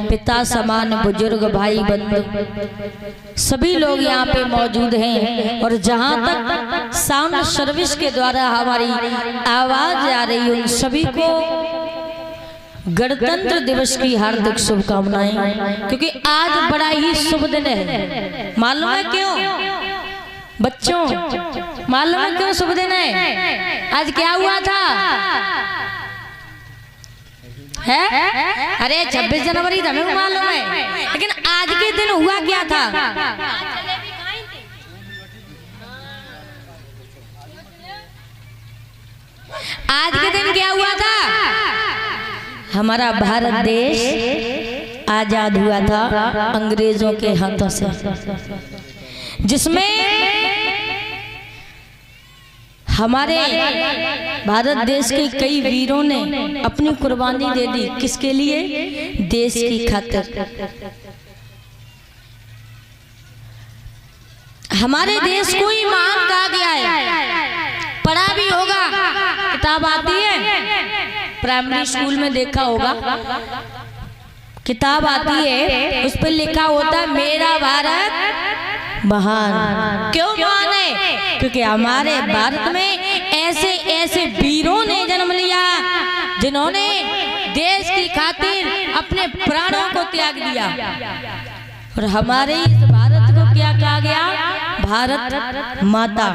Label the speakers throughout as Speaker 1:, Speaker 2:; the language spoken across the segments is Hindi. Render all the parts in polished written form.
Speaker 1: पिता समान बुजुर्ग भाई बंधु सभी लोग यहाँ पे मौजूद हैं। और जहाँ तक साउंड सर्विस के द्वारा हमारी आवाज आ रही है उन सभी को गणतंत्र दिवस की हार्दिक शुभकामनाएं, क्योंकि आज बड़ा ही शुभ दिन है। मालूम है क्यों बच्चों? मालूम है क्यों शुभ दिन है? आज क्या हुआ था? है? अरे 26 जनवरी था, हमें मालूम है, लेकिन आज के दिन हुआ क्या था? आज के दिन क्या हुआ था? हमारा भारत देश आजाद हुआ था अंग्रेजों के हाथों से, जिसमें हमारे भारत देश के कई वीरों ने अपनी कुर्बानी दे दी। किसके लिए? देश की खातिर। हमारे देश को ही महान कहा गया है। पढ़ा भी होगा, किताब आती है, प्राइमरी स्कूल में देखा होगा, किताब आती है, उस पर लिखा होता है मेरा भारत महान। क्यों महान है? क्योंकि हमारे भारत में ऐसे ऐसे वीरों ने जन्म लिया जिन्होंने देश की खातिर अपने प्राणों को त्याग दिया। और हमारे इस भारत को क्या कहा गया? भारत माता।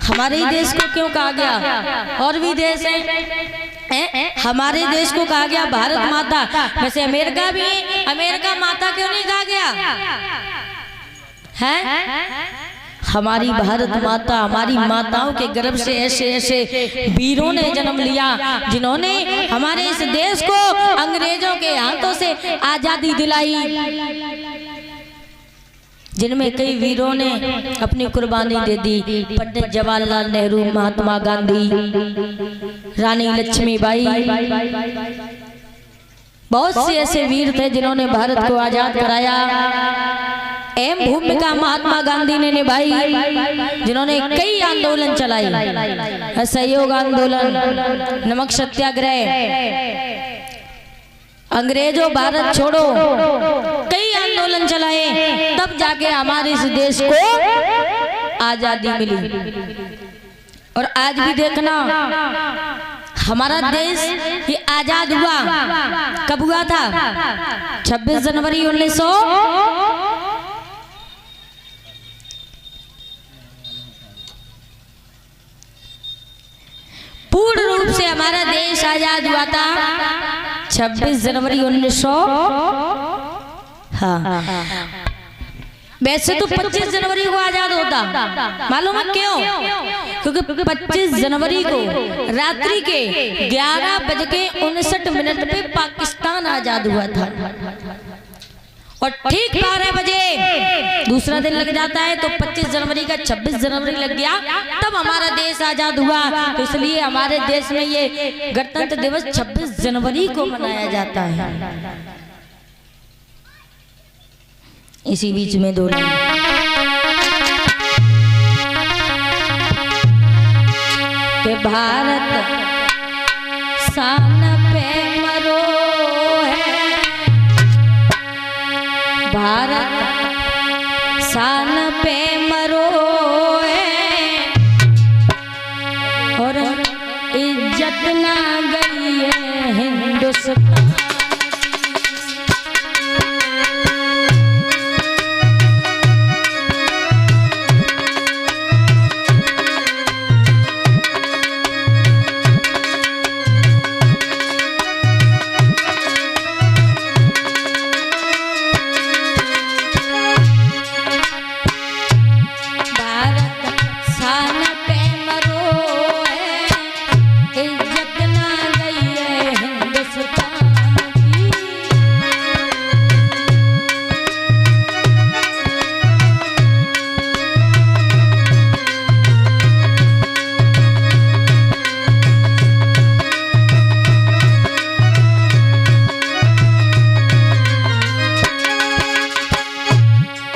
Speaker 1: हमारे ही देश को क्यों कहा गया? और भी देश हैं, हमारे देश को कहा गया भारत माता। वैसे अमेरिका भी, अमेरिका माता क्यों नहीं कहा गया है? हमारी भारत माता, हमारी माताओं के गर्भ से ऐसे ऐसे वीरों ने जन्म लिया जिन्होंने हमारे इस देश को अंग्रेजों के हाथों से आजादी दिलाई, जिनमें कई वीरों ने अपनी कुर्बानी दे दी। पंडित जवाहरलाल नेहरू, महात्मा गांधी, रानी लक्ष्मीबाई, बहुत से ऐसे वीर थे जिन्होंने भारत को आजाद कराया। अहम भूमिका महात्मा गांधी ने निभाई, जिन्होंने कई आंदोलन चलाए, असहयोग आंदोलन, नमक सत्याग्रह, अंग्रेजों भारत छोड़ो, कई आंदोलन चलाए, तब जाके हमारे इस देश को आजादी मिली। और आज भी देखना, हमारा देश ये आजाद हुआ कब हुआ था? 26 जनवरी 1900 पूर्ण रूप से हमारा देश आजाद हुआ था 26 जनवरी 1900। हाँ, वैसे तो 25 जनवरी को आजाद होता, मालूम है क्यों? क्योंकि 25 जनवरी को रात्रि के 11:59 पे पाकिस्तान आजाद हुआ था। और ठीक 12 बजे दूसरा दिन लग जाता है, तो 25 जनवरी का 26 जनवरी लग गया, तब हमारा देश आजाद हुआ। तो इसलिए हमारे देश में ये गणतंत्र दिवस 26 जनवरी को मनाया जाता है। इसी बीच में दो के भारत शान पे मरो है, भारत शान पे मरो है, और इज्जत ना गई है हिंदुस्तान।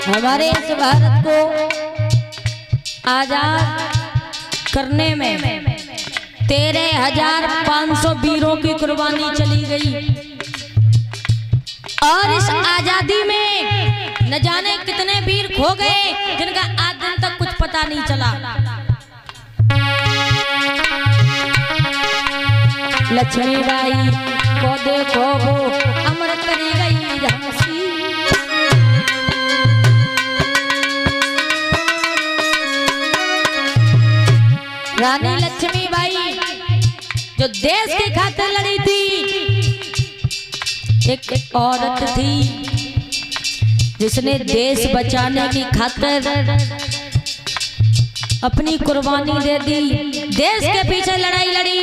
Speaker 1: हमारे इस भारत को आजाद करने में 13,500 वीरों की कुर्बानी चली गई। और इस आजादी में न जाने कितने वीर खो गए जिनका आज दिन तक कुछ पता नहीं चला। लक्ष्मीबाई को देखो वो अमर करी गई झांसी। रानी लक्ष्मीबाई जो देश की खातिर लड़ी थी, एक औरत थी जिसने देश बचाने की खातिर अपनी कुर्बानी दे दी, देश के पीछे लड़ाई लड़ी।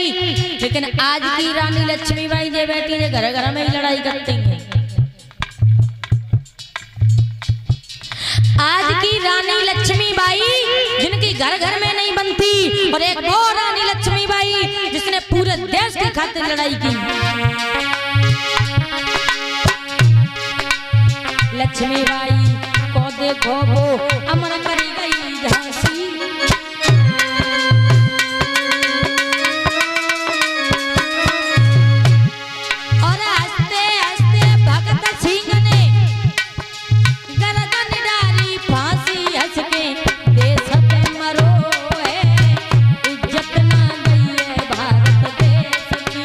Speaker 1: लेकिन आज की रानी लक्ष्मीबाई जो बैठी है घर घर में ही लड़ाई करती है। आज की रानी लक्ष्मीबाई जिनकी घर घर में नहीं बनती, और एक और रानी लक्ष्मीबाई जिसने पूरे देश की खातिर लड़ाई की। लक्ष्मीबाई को देखो वो अमर करी गई झांसी। और हंसते हंसते भगत सिंह ने गर्दन डाली फांसी, हंस के देश पे मरो है, इज्जत ना गई है भारत देश की।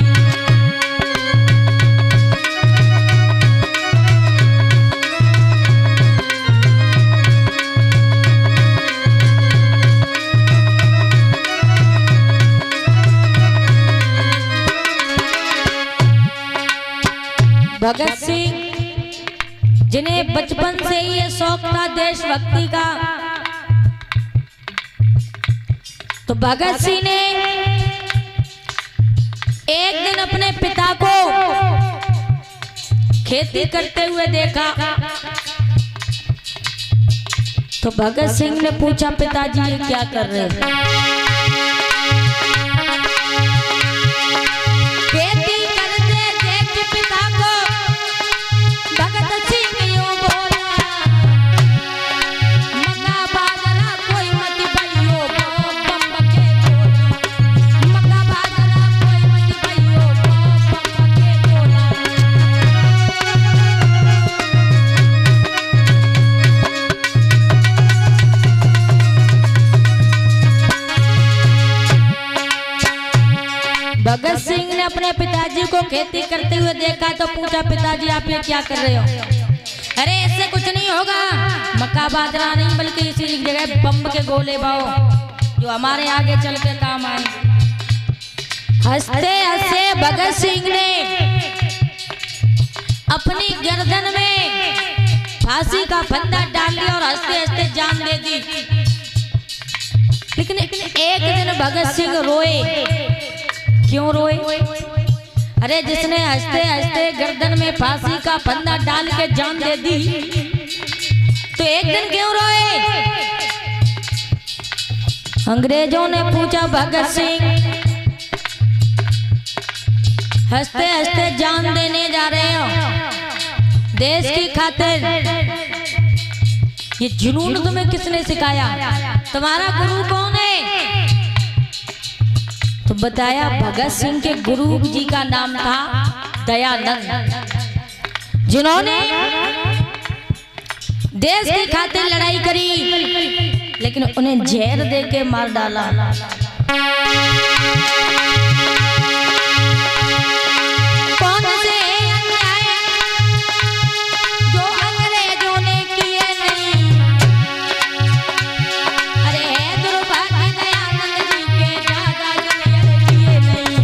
Speaker 1: भगत सिंह जिन्हें बचपन से ही ये शौक था देशभक्ति का, तो भगत सिंह ने एक दिन अपने पिता को खेती करते हुए देखा। तो भगत सिंह ने पूछा, पिताजी ये क्या कर रहे हैं? भगत सिंह ने अपने पिताजी को खेती करते हुए देखा तो पूछा, पिताजी आप ये क्या कर रहे हो? अरे इससे कुछ नहीं होगा, मक्का बाजरा नहीं बल्कि इसी जगह बम के गोले बाओ जो हमारे आगे चल के काम आएंगे। हंसते हंसते भगत सिंह ने अपनी गर्दन में फांसी का फंदा डाल लिया और हंसते हंसते जान दे दी। लेकिन एक दिन भगत सिंह रोए। क्यों रोए? अरे जिसने हंसते हंसते गर्दन में फांसी का फंदा डाल के जान दे दी, तो एक दिन क्यों रोए? अंग्रेजों ने पूछा, भगत सिंह हंसते हंसते जान देने जा रहे हो देश की खातिर, ये जुनून तुम्हें किसने सिखाया? तुम्हारा गुरु कौन है? तो बताया भगत सिंह के गुरु जी का नाम था दयानंद, जिन्होंने देश की खातिर लड़ाई करी, लेकिन उन्हें जहर दे के मार डाला। कौन से अन्याय जो अंग्रेजों ने किए नहीं, अरे है दुर्भाग्य दयानंद जी के दादा किए नहीं,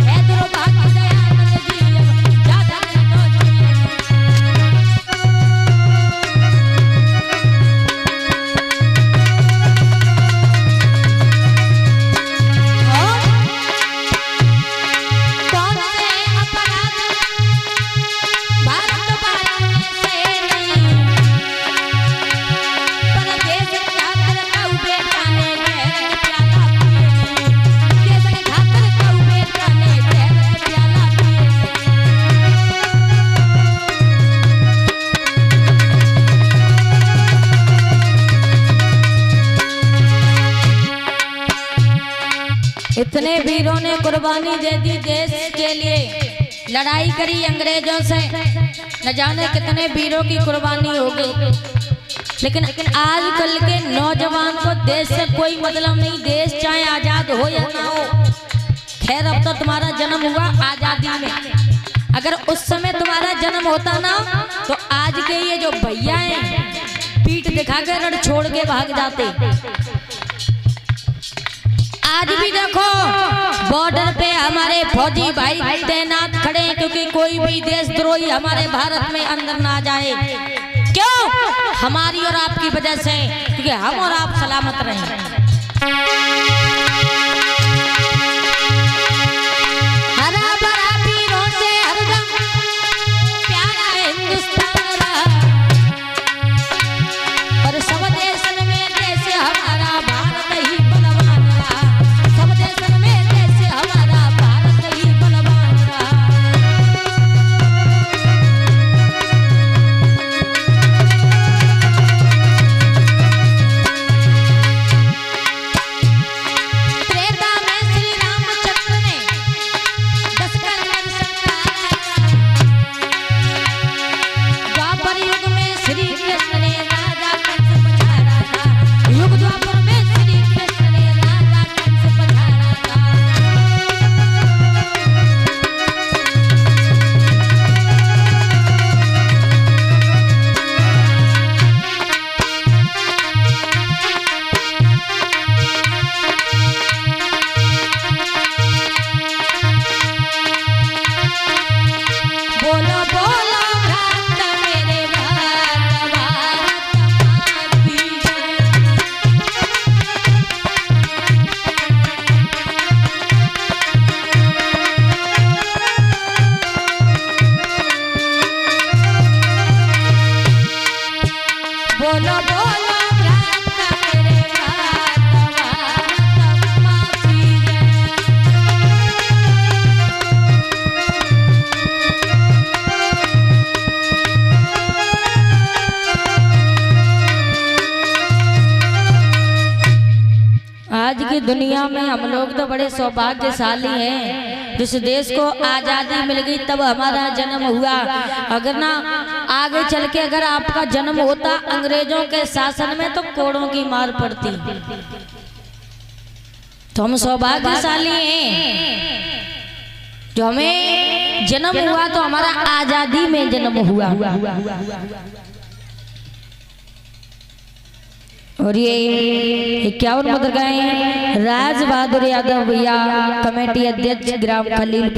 Speaker 1: है दुर्भाग्य दयानंद जी दादा इतने वीरों ने कुर्बानी दे दी देश के लिए, लड़ाई करी अंग्रेजों से, न जाने कितने वीरों की कुर्बानी हो गई। लेकिन आजकल के नौजवान को देश से कोई मतलब नहीं, देश चाहे आजाद हो या ना हो। खैर अब तो तुम्हारा जन्म हुआ आजादी में, अगर उस समय तुम्हारा जन्म होता ना तो आज के ये जो भैया हैं पीठ दिखाकर रण छोड़ के भाग जाते। आज भी देखो बॉर्डर पे हमारे फौजी भाई तैनात खड़े हैं, क्योंकि कोई भी देशद्रोही हमारे भारत में अंदर ना जाए। क्यों? हमारी और आपकी वजह से, क्योंकि हम और आप सलामत रहें। हरा भरा वीरों से हरदम प्यारा हिंदुस्तान रहा, और सब देशन में जैसे हमारा भारत ही बलवान रहा। सब देशन में जैसे हमारा भारत ही बलवान रहा। आज की दुनिया में हम लोग तो बड़े सौभाग्यशाली हैं, जिस देश को आजादी मिल गई तब हमारा जन्म हुआ। अगर ना आगे चल के अगर आपका जन्म होता अंग्रेजों के शासन में तो कोड़ों की मार पड़ती। तो हम सौभाग्यशाली हैं जो हमें जन्म हुआ तो हमारा आजादी में जन्म हुआ। और ये 51 मदरगाहें राज बहादुर यादव भैया कमेटी अध्यक्ष ग्राम खलील।